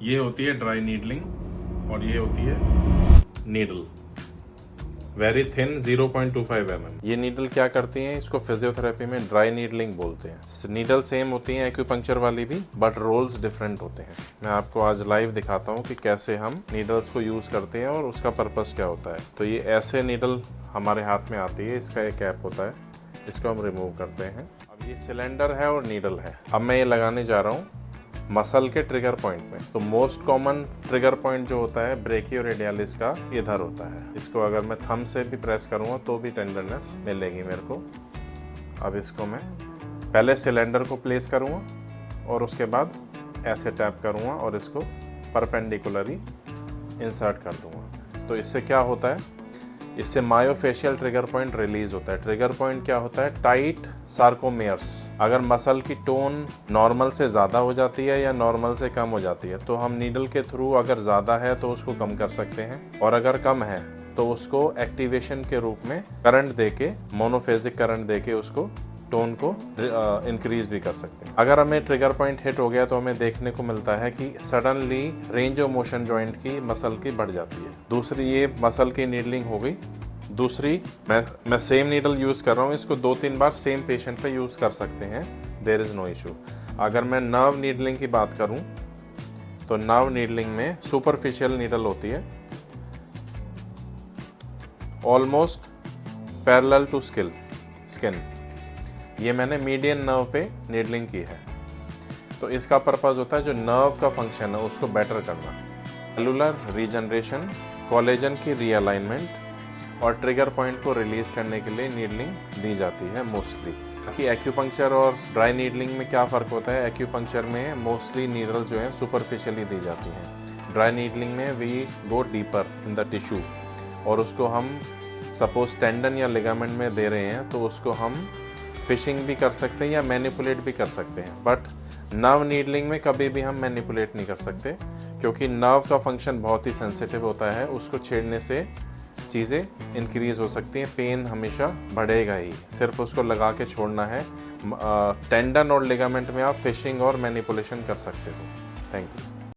ये होती है ड्राई नीडलिंग और ये होती है नीडल, वेरी थिन 0.25 mm। ये नीडल क्या करती हैं, इसको फिजियोथेरेपी में ड्राई नीडलिंग बोलते हैं। नीडल सेम होती हैं एक्यूपंक्चर वाली भी, बट रोल्स डिफरेंट होते हैं। मैं आपको आज लाइव दिखाता हूँ कि कैसे हम नीडल्स को यूज़ करते हैं और उसका पर्पस क्या होता है। तो ये ऐसे नीडल हमारे हाथ में आती है, इसका एक कैप होता है, इसको हम रिमूव करते हैं। अब ये सिलेंडर है और नीडल है। अब मैं ये लगाने जा रहा हूँ मसल के ट्रिगर पॉइंट में। तो मोस्ट कॉमन ट्रिगर पॉइंट जो होता है ब्रेकियोरेडियलिस का, इधर होता है। इसको अगर मैं थंब से भी प्रेस करूँगा तो भी टेंडरनेस मिलेगी मेरे को। अब इसको मैं पहले सिलेंडर को प्लेस करूँगा और उसके बाद ऐसे टैप करूँगा और इसको परपेंडिकुलरली इंसर्ट कर दूँगा। तो इससे क्या होता है, इससे मायोफेशियल ट्रिगर पॉइंट रिलीज होता है। ट्रिगर पॉइंट क्या होता है, टाइट सार्कोमेयर्स। अगर मसल की टोन नॉर्मल से ज़्यादा हो जाती है या नॉर्मल से कम हो जाती है, तो हम नीडल के थ्रू अगर ज़्यादा है तो उसको कम कर सकते हैं, और अगर कम है तो उसको एक्टिवेशन के रूप में करंट देके, मोनोफेजिक करंट देके उसको टोन को इंक्रीज भी कर सकते हैं। अगर हमें ट्रिगर पॉइंट हिट हो गया तो हमें देखने को मिलता है कि suddenly range of motion joint की मसल की बढ़ जाती है। दूसरी ये मसल की नीडलिंग हो गई। दूसरी मैं सेम नीडल यूज़ कर रहा हूँ, इसको 2-3 बार सेम पेशेंट पे यूज़ कर सकते हैं, देयर इज़ नो इशू। अगर मैं नर्व नीडलिंग की बात करूँ तो नर्व नीडलिंग में सुपरफिशियल नीडल होती है, ऑलमोस्ट पैरेलल टू स्किन। ये मैंने मीडियन नर्व पे नीडलिंग की है। तो इसका पर्पस होता है जो नर्व का फंक्शन है उसको बेटर करना, सेलुलर रीजनरेशन, कोलेजन की रीअलाइनमेंट और ट्रिगर पॉइंट को रिलीज करने के लिए नीडलिंग दी जाती है मोस्टली। कि एक्यूपंक्चर और ड्राई नीडलिंग में क्या फ़र्क होता है, एक्यूपंक्चर में मोस्टली नीडल जो है सुपरफिशियली दी जाती हैं। ड्राई नीडलिंग में we go deeper in the tissue, और उसको हम सपोज टेंडन या लिगामेंट में दे रहे हैं तो उसको हम फिशिंग भी कर सकते हैं या मैनिपुलेट भी कर सकते हैं। बट नर्व नीडलिंग में कभी भी हम मैनिपुलेट नहीं कर सकते, क्योंकि नर्व का फंक्शन बहुत ही सेंसिटिव होता है। उसको छेड़ने से चीज़ें इंक्रीज हो सकती हैं, पेन हमेशा बढ़ेगा ही। सिर्फ उसको लगा के छोड़ना है। टेंडन और लिगामेंट में आप फिशिंग और मैनिपुलेशन कर सकते हो। Thank you.